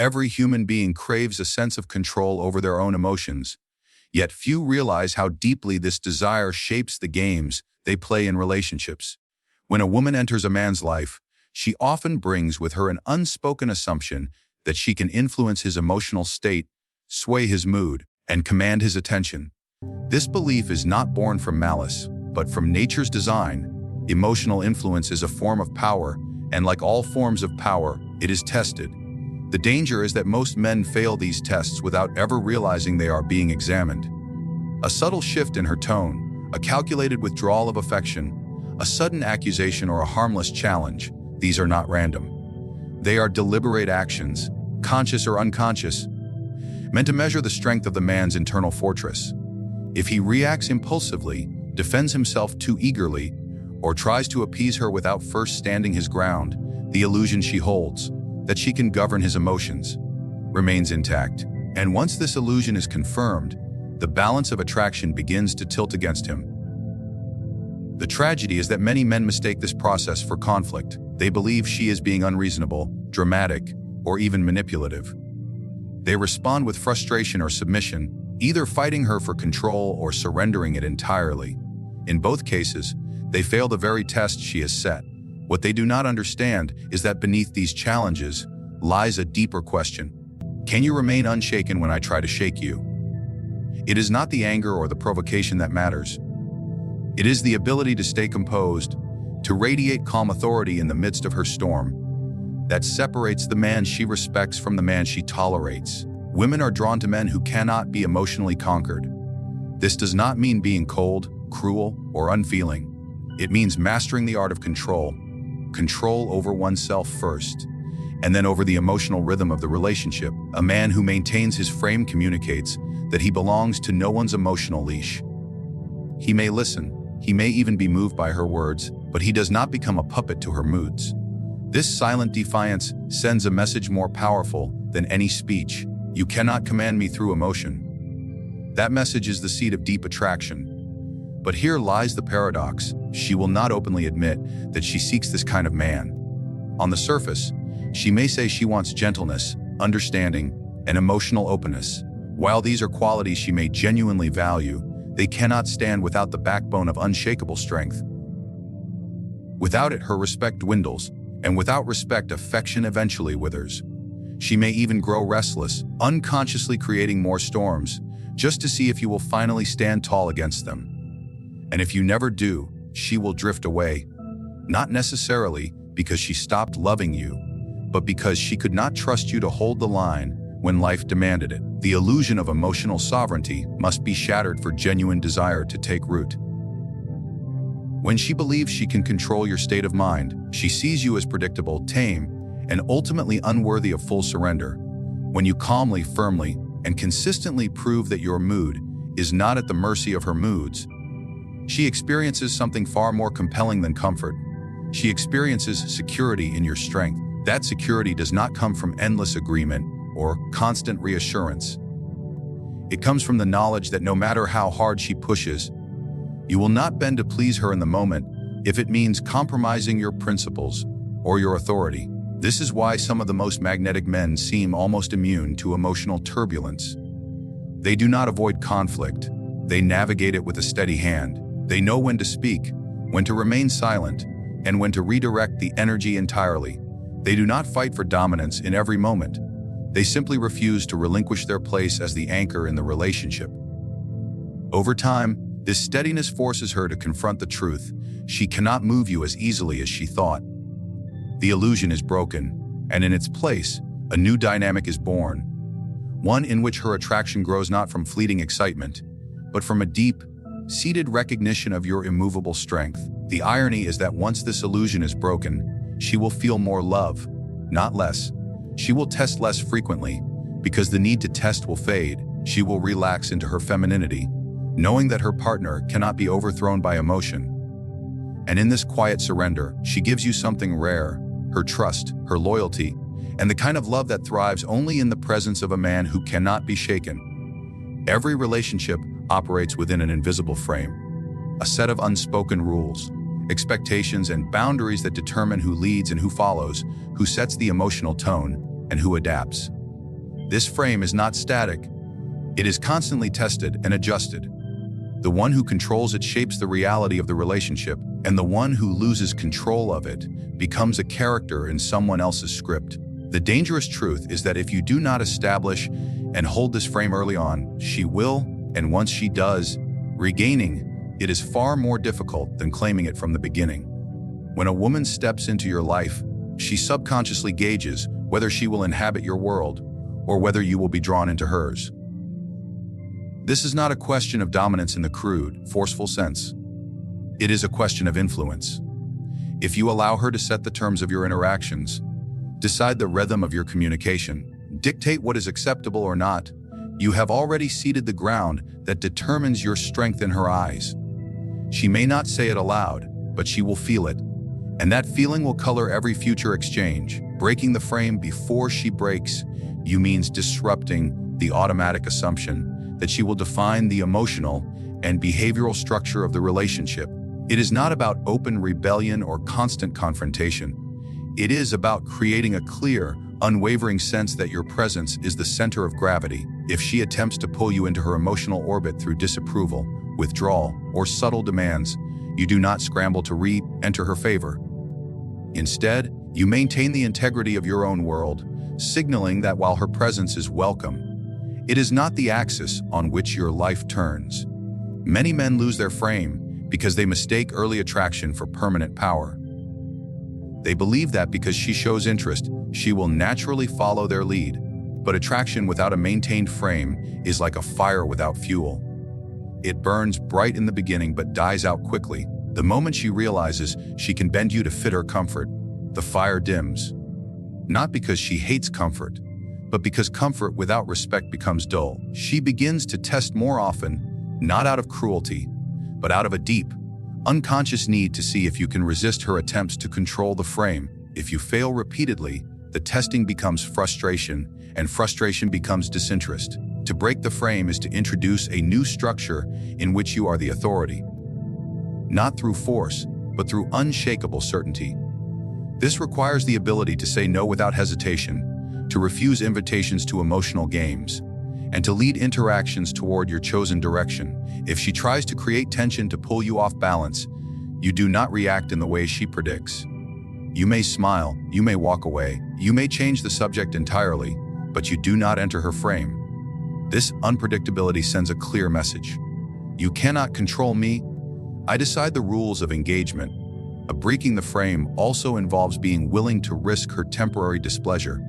Every human being craves a sense of control over their own emotions, yet few realize how deeply this desire shapes the games they play in relationships. When a woman enters a man's life, she often brings with her an unspoken assumption that she can influence his emotional state, sway his mood, and command his attention. This belief is not born from malice, but from nature's design. Emotional influence is a form of power, and like all forms of power, it is tested. The danger is that most men fail these tests without ever realizing they are being examined. A subtle shift in her tone, a calculated withdrawal of affection, a sudden accusation or a harmless challenge, these are not random. They are deliberate actions, conscious or unconscious, meant to measure the strength of the man's internal fortress. If he reacts impulsively, defends himself too eagerly, or tries to appease her without first standing his ground, the illusion she holds, that she can govern his emotions, remains intact. And once this illusion is confirmed, the balance of attraction begins to tilt against him. The tragedy is that many men mistake this process for conflict. They believe she is being unreasonable, dramatic, or even manipulative. They respond with frustration or submission, either fighting her for control or surrendering it entirely. In both cases, they fail the very test she has set. What they do not understand is that beneath these challenges lies a deeper question. Can you remain unshaken when I try to shake you? It is not the anger or the provocation that matters. It is the ability to stay composed, to radiate calm authority in the midst of her storm, that separates the man she respects from the man she tolerates. Women are drawn to men who cannot be emotionally conquered. This does not mean being cold, cruel, or unfeeling. It means mastering the art of control over oneself first, and then over the emotional rhythm of the relationship. A man who maintains his frame communicates that he belongs to no one's emotional leash. He may listen, he may even be moved by her words, but he does not become a puppet to her moods. This silent defiance sends a message more powerful than any speech. You cannot command me through emotion. That message is the seed of deep attraction. But here lies the paradox. She will not openly admit that she seeks this kind of man. On the surface, she may say she wants gentleness, understanding, and emotional openness. While these are qualities she may genuinely value, they cannot stand without the backbone of unshakable strength. Without it, her respect dwindles, and without respect, affection eventually withers. She may even grow restless, unconsciously creating more storms, just to see if you will finally stand tall against them. And if you never do, she will drift away, not necessarily because she stopped loving you, but because she could not trust you to hold the line when life demanded it. The illusion of emotional sovereignty must be shattered for genuine desire to take root. When she believes she can control your state of mind, she sees you as predictable, tame, and ultimately unworthy of full surrender. When you calmly, firmly, and consistently prove that your mood is not at the mercy of her moods, she experiences something far more compelling than comfort. She experiences security in your strength. That security does not come from endless agreement or constant reassurance. It comes from the knowledge that no matter how hard she pushes, you will not bend to please her in the moment if it means compromising your principles or your authority. This is why some of the most magnetic men seem almost immune to emotional turbulence. They do not avoid conflict. They navigate it with a steady hand. They know when to speak, when to remain silent, and when to redirect the energy entirely. They do not fight for dominance in every moment. They simply refuse to relinquish their place as the anchor in the relationship. Over time, this steadiness forces her to confront the truth. She cannot move you as easily as she thought. The illusion is broken, and in its place, a new dynamic is born. One in which her attraction grows not from fleeting excitement, but from a deep, seated recognition of your immovable strength. The irony is that once this illusion is broken, she will feel more love, not less. She will test less frequently, because the need to test will fade. She will relax into her femininity, knowing that her partner cannot be overthrown by emotion. And in this quiet surrender, she gives you something rare, her trust, her loyalty, and the kind of love that thrives only in the presence of a man who cannot be shaken. Every relationship operates within an invisible frame, a set of unspoken rules, expectations, and boundaries that determine who leads and who follows, who sets the emotional tone, and who adapts. This frame is not static. It is constantly tested and adjusted. The one who controls it shapes the reality of the relationship, and the one who loses control of it becomes a character in someone else's script. The dangerous truth is that if you do not establish and hold this frame early on, she will, and once she does, regaining it is far more difficult than claiming it from the beginning. When a woman steps into your life, she subconsciously gauges whether she will inhabit your world or whether you will be drawn into hers. This is not a question of dominance in the crude, forceful sense. It is a question of influence. If you allow her to set the terms of your interactions, decide the rhythm of your communication, dictate what is acceptable or not, you have already seeded the ground that determines your strength in her eyes. She may not say it aloud, but she will feel it. And that feeling will color every future exchange. Breaking the frame before she breaks you means disrupting the automatic assumption that she will define the emotional and behavioral structure of the relationship. It is not about open rebellion or constant confrontation. It is about creating a clear, unwavering sense that your presence is the center of gravity. If she attempts to pull you into her emotional orbit through disapproval, withdrawal, or subtle demands, you do not scramble to re-enter her favor. Instead, you maintain the integrity of your own world, signaling that while her presence is welcome, it is not the axis on which your life turns. Many men lose their frame because they mistake early attraction for permanent power. They believe that because she shows interest, she will naturally follow their lead. But attraction without a maintained frame is like a fire without fuel. It burns bright in the beginning but dies out quickly. The moment she realizes she can bend you to fit her comfort, the fire dims. Not because she hates comfort, but because comfort without respect becomes dull. She begins to test more often, not out of cruelty, but out of a deep, unconscious need to see if you can resist her attempts to control the frame. If you fail repeatedly, the testing becomes frustration, and frustration becomes disinterest. To break the frame is to introduce a new structure in which you are the authority. Not through force, but through unshakable certainty. This requires the ability to say no without hesitation, to refuse invitations to emotional games, and to lead interactions toward your chosen direction. If she tries to create tension to pull you off balance, you do not react in the way she predicts. You may smile, you may walk away, you may change the subject entirely, but you do not enter her frame. This unpredictability sends a clear message. You cannot control me. I decide the rules of engagement. Breaking the frame also involves being willing to risk her temporary displeasure.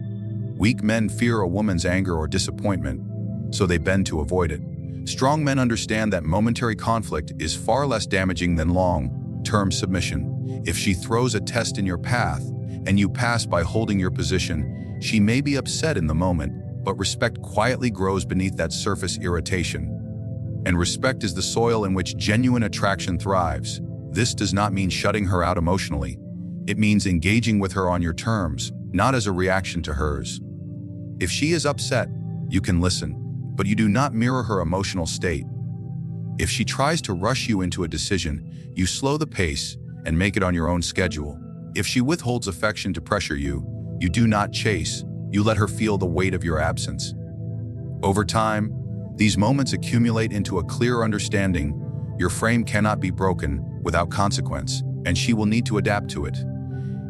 Weak men fear a woman's anger or disappointment, so they bend to avoid it. Strong men understand that momentary conflict is far less damaging than long-term submission. If she throws a test in your path and you pass by holding your position, she may be upset in the moment, but respect quietly grows beneath that surface irritation. And respect is the soil in which genuine attraction thrives. This does not mean shutting her out emotionally. It means engaging with her on your terms, not as a reaction to hers. If she is upset, you can listen, but you do not mirror her emotional state. If she tries to rush you into a decision, you slow the pace and make it on your own schedule. If she withholds affection to pressure you, you do not chase, you let her feel the weight of your absence. Over time, these moments accumulate into a clear understanding. Your frame cannot be broken without consequence, and she will need to adapt to it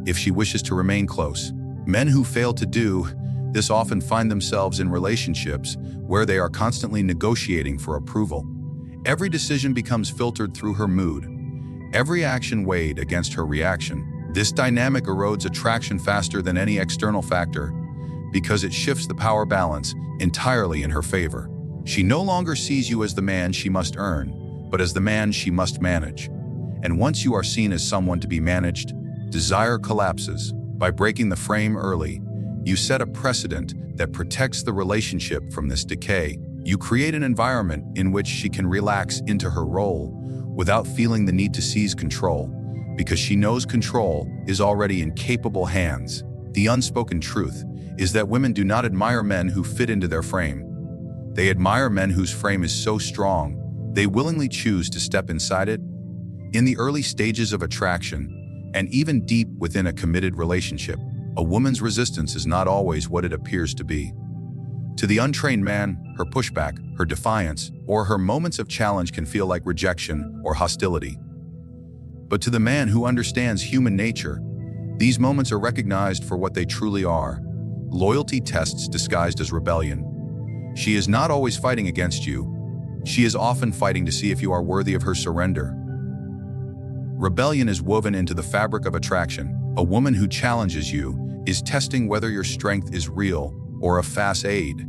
if she wishes to remain close. Men who fail to do this often find themselves in relationships where they are constantly negotiating for approval. Every decision becomes filtered through her mood, every action weighed against her reaction. This dynamic erodes attraction faster than any external factor because it shifts the power balance entirely in her favor. She no longer sees you as the man she must earn, but as the man she must manage. And once you are seen as someone to be managed, desire collapses. By breaking the frame early, you set a precedent that protects the relationship from this decay. You create an environment in which she can relax into her role without feeling the need to seize control, because she knows control is already in capable hands. The unspoken truth is that women do not admire men who fit into their frame. They admire men whose frame is so strong, they willingly choose to step inside it. In the early stages of attraction, and even deep within a committed relationship, a woman's resistance is not always what it appears to be. To the untrained man, her pushback, her defiance, or her moments of challenge can feel like rejection or hostility. But to the man who understands human nature, these moments are recognized for what they truly are: loyalty tests disguised as rebellion. She is not always fighting against you. She is often fighting to see if you are worthy of her surrender. Rebellion is woven into the fabric of attraction. A woman who challenges you is testing whether your strength is real or a facade.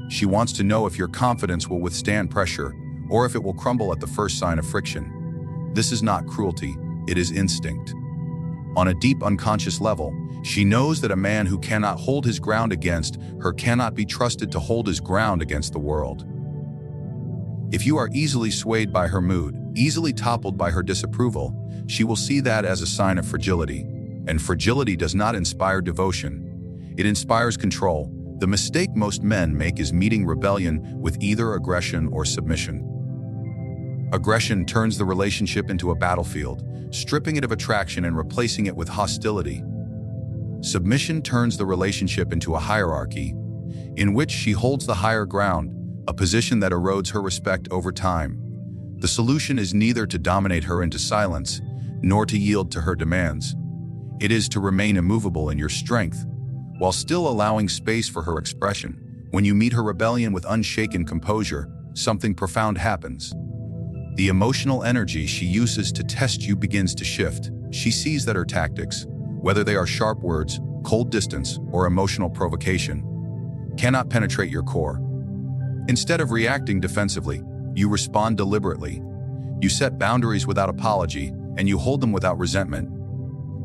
She wants to know if your confidence will withstand pressure or if it will crumble at the first sign of friction. This is not cruelty, it is instinct. On a deep unconscious level, she knows that a man who cannot hold his ground against her cannot be trusted to hold his ground against the world. If you are easily swayed by her mood, easily toppled by her disapproval, she will see that as a sign of fragility. And fragility does not inspire devotion. It inspires control. The mistake most men make is meeting rebellion with either aggression or submission. Aggression turns the relationship into a battlefield, stripping it of attraction and replacing it with hostility. Submission turns the relationship into a hierarchy, in which she holds the higher ground, a position that erodes her respect over time. The solution is neither to dominate her into silence, nor to yield to her demands. It is to remain immovable in your strength, while still allowing space for her expression. When you meet her rebellion with unshaken composure, something profound happens. The emotional energy she uses to test you begins to shift. She sees that her tactics, whether they are sharp words, cold distance, or emotional provocation, cannot penetrate your core. Instead of reacting defensively, you respond deliberately. You set boundaries without apology, and you hold them without resentment.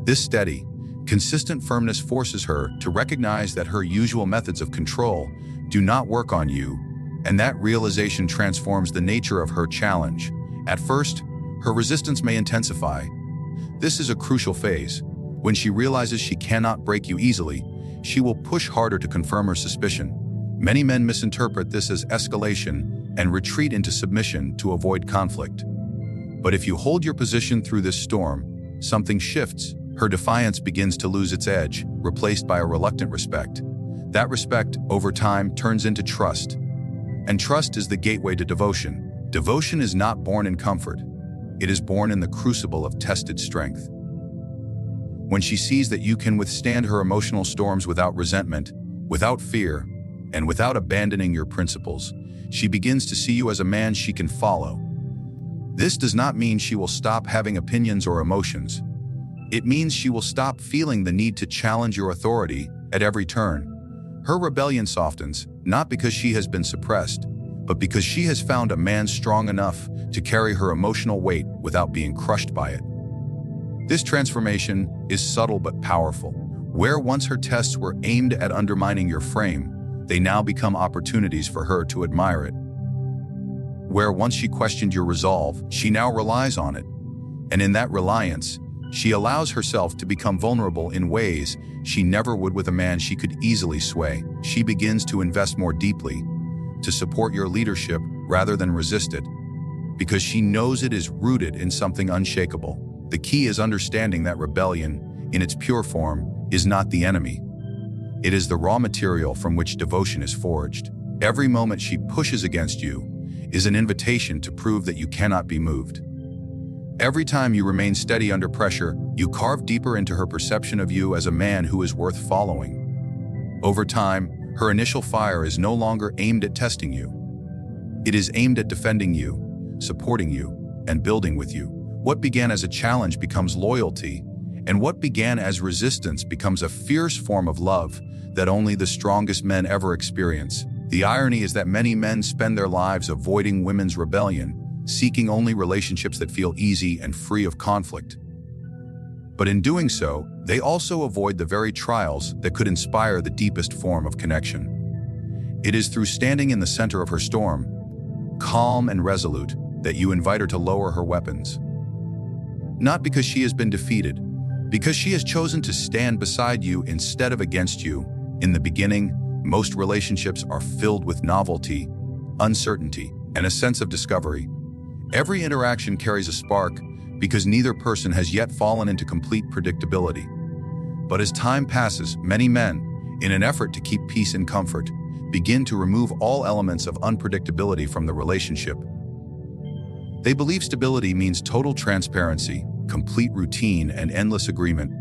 This steady, consistent firmness forces her to recognize that her usual methods of control do not work on you, and that realization transforms the nature of her challenge. At first, her resistance may intensify. This is a crucial phase. When she realizes she cannot break you easily, she will push harder to confirm her suspicion. Many men misinterpret this as escalation and retreat into submission to avoid conflict. But if you hold your position through this storm, something shifts. Her defiance begins to lose its edge, replaced by a reluctant respect. That respect, over time, turns into trust. And trust is the gateway to devotion. Devotion is not born in comfort. It is born in the crucible of tested strength. When she sees that you can withstand her emotional storms without resentment, without fear, and without abandoning your principles, she begins to see you as a man she can follow. This does not mean she will stop having opinions or emotions. It means she will stop feeling the need to challenge your authority at every turn. Her rebellion softens, not because she has been suppressed, but because she has found a man strong enough to carry her emotional weight without being crushed by it. This transformation is subtle but powerful. Where once her tests were aimed at undermining your frame, they now become opportunities for her to admire it. Where once she questioned your resolve, she now relies on it. And in that reliance, she allows herself to become vulnerable in ways she never would with a man she could easily sway. She begins to invest more deeply, to support your leadership rather than resist it, because she knows it is rooted in something unshakable. The key is understanding that rebellion, in its pure form, is not the enemy. It is the raw material from which devotion is forged. Every moment she pushes against you is an invitation to prove that you cannot be moved. Every time you remain steady under pressure, you carve deeper into her perception of you as a man who is worth following. Over time, her initial fire is no longer aimed at testing you. It is aimed at defending you, supporting you, and building with you. What began as a challenge becomes loyalty, and what began as resistance becomes a fierce form of love that only the strongest men ever experience. The irony is that many men spend their lives avoiding women's rebellion, seeking only relationships that feel easy and free of conflict. But in doing so, they also avoid the very trials that could inspire the deepest form of connection. It is through standing in the center of her storm, calm and resolute, that you invite her to lower her weapons. Not because she has been defeated, because she has chosen to stand beside you instead of against you. In the beginning, most relationships are filled with novelty, uncertainty, and a sense of discovery. Every interaction carries a spark because neither person has yet fallen into complete predictability. But as time passes, many men, in an effort to keep peace and comfort, begin to remove all elements of unpredictability from the relationship. They believe stability means total transparency, complete routine, and endless agreement.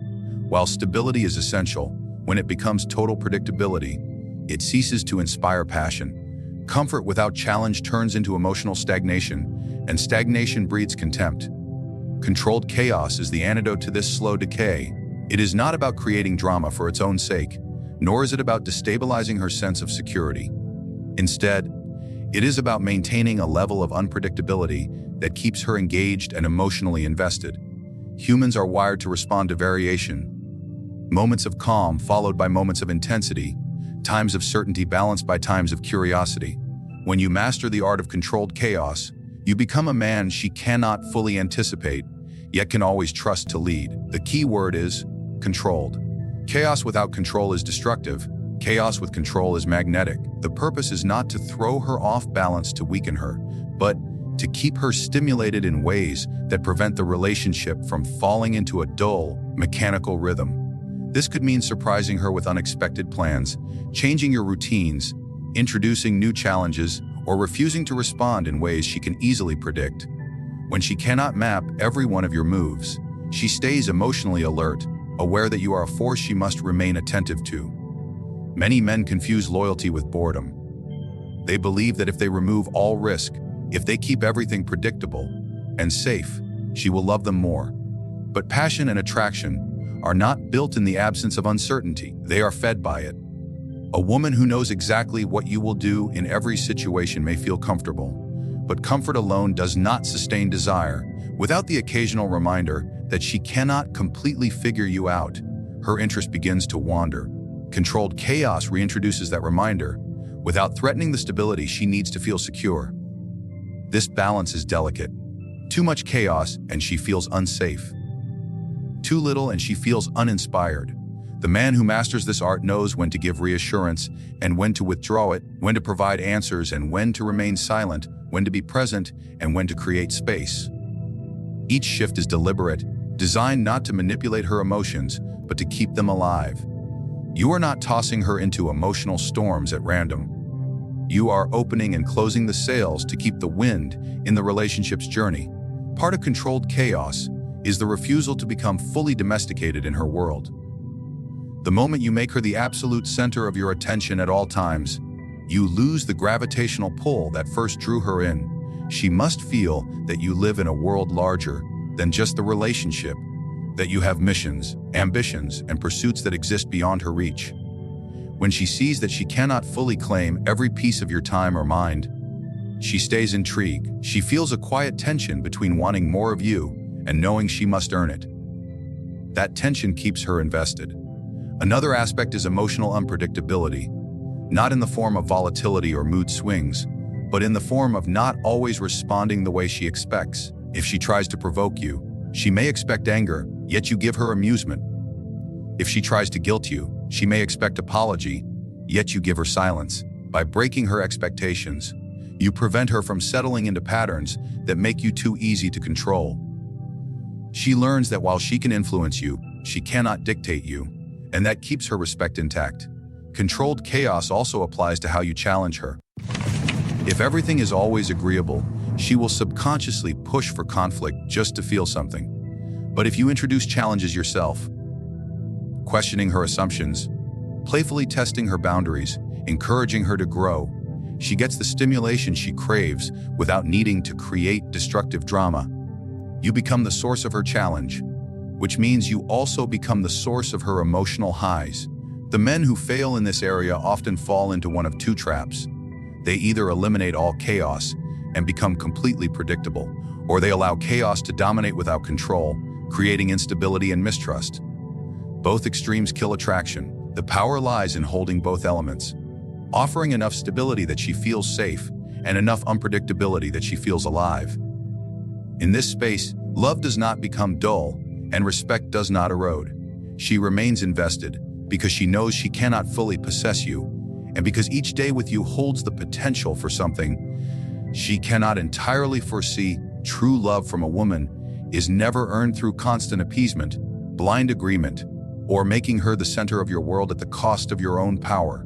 While stability is essential, when it becomes total predictability, it ceases to inspire passion. Comfort without challenge turns into emotional stagnation, and stagnation breeds contempt. Controlled chaos is the antidote to this slow decay. It is not about creating drama for its own sake, nor is it about destabilizing her sense of security. Instead, it is about maintaining a level of unpredictability that keeps her engaged and emotionally invested. Humans are wired to respond to variation. Moments of calm followed by moments of intensity, times of certainty balanced by times of curiosity. When you master the art of controlled chaos, you become a man she cannot fully anticipate, yet can always trust to lead. The key word is controlled. Chaos without control is destructive. Chaos with control is magnetic. The purpose is not to throw her off balance to weaken her, but to keep her stimulated in ways that prevent the relationship from falling into a dull, mechanical rhythm. This could mean surprising her with unexpected plans, changing your routines, introducing new challenges, or refusing to respond in ways she can easily predict. When she cannot map every one of your moves, she stays emotionally alert, aware that you are a force she must remain attentive to. Many men confuse loyalty with boredom. They believe that if they remove all risk, if they keep everything predictable and safe, she will love them more. But passion and attraction are not built in the absence of uncertainty. They are fed by it. A woman who knows exactly what you will do in every situation may feel comfortable, but comfort alone does not sustain desire. Without the occasional reminder that she cannot completely figure you out, her interest begins to wander. Controlled chaos reintroduces that reminder, without threatening the stability she needs to feel secure. This balance is delicate. Too much chaos and she feels unsafe. Too little and she feels uninspired. The man who masters this art knows when to give reassurance and when to withdraw it, when to provide answers and when to remain silent, when to be present and when to create space. Each shift is deliberate, designed not to manipulate her emotions, but to keep them alive. You are not tossing her into emotional storms at random. You are opening and closing the sails to keep the wind in the relationship's journey. Part of controlled chaos is the refusal to become fully domesticated in her world. The moment you make her the absolute center of your attention at all times, you lose the gravitational pull that first drew her in. She must feel that you live in a world larger than just the relationship, that you have missions, ambitions, and pursuits that exist beyond her reach. When she sees that she cannot fully claim every piece of your time or mind, she stays intrigued. She feels a quiet tension between wanting more of you and knowing she must earn it. That tension keeps her invested. Another aspect is emotional unpredictability, not in the form of volatility or mood swings, but in the form of not always responding the way she expects. If she tries to provoke you, she may expect anger, yet you give her amusement. If she tries to guilt you, she may expect apology, yet you give her silence. By breaking her expectations, you prevent her from settling into patterns that make you too easy to control. She learns that while she can influence you, she cannot dictate you, and that keeps her respect intact. Controlled chaos also applies to how you challenge her. If everything is always agreeable, she will subconsciously push for conflict just to feel something. But if you introduce challenges yourself, questioning her assumptions, playfully testing her boundaries, encouraging her to grow, she gets the stimulation she craves without needing to create destructive drama. You become the source of her challenge, which means you also become the source of her emotional highs. The men who fail in this area often fall into one of two traps. They either eliminate all chaos and become completely predictable, or they allow chaos to dominate without control, creating instability and mistrust. Both extremes kill attraction. The power lies in holding both elements, offering enough stability that she feels safe and enough unpredictability that she feels alive. In this space, love does not become dull and respect does not erode. She remains invested because she knows she cannot fully possess you, and because each day with you holds the potential for something she cannot entirely foresee. True love from a woman is never earned through constant appeasement, blind agreement, or making her the center of your world at the cost of your own power.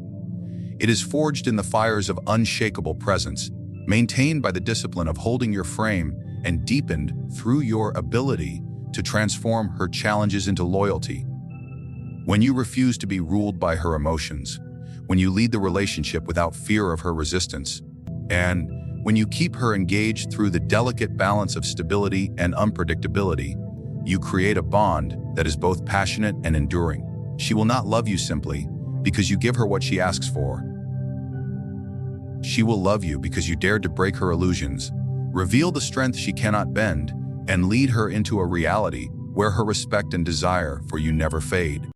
It is forged in the fires of unshakable presence, maintained by the discipline of holding your frame, and deepened through your ability to transform her challenges into loyalty. When you refuse to be ruled by her emotions, when you lead the relationship without fear of her resistance, and when you keep her engaged through the delicate balance of stability and unpredictability, you create a bond that is both passionate and enduring. She will not love you simply because you give her what she asks for. She will love you because you dared to break her illusions, reveal the strength she cannot bend, and lead her into a reality where her respect and desire for you never fade.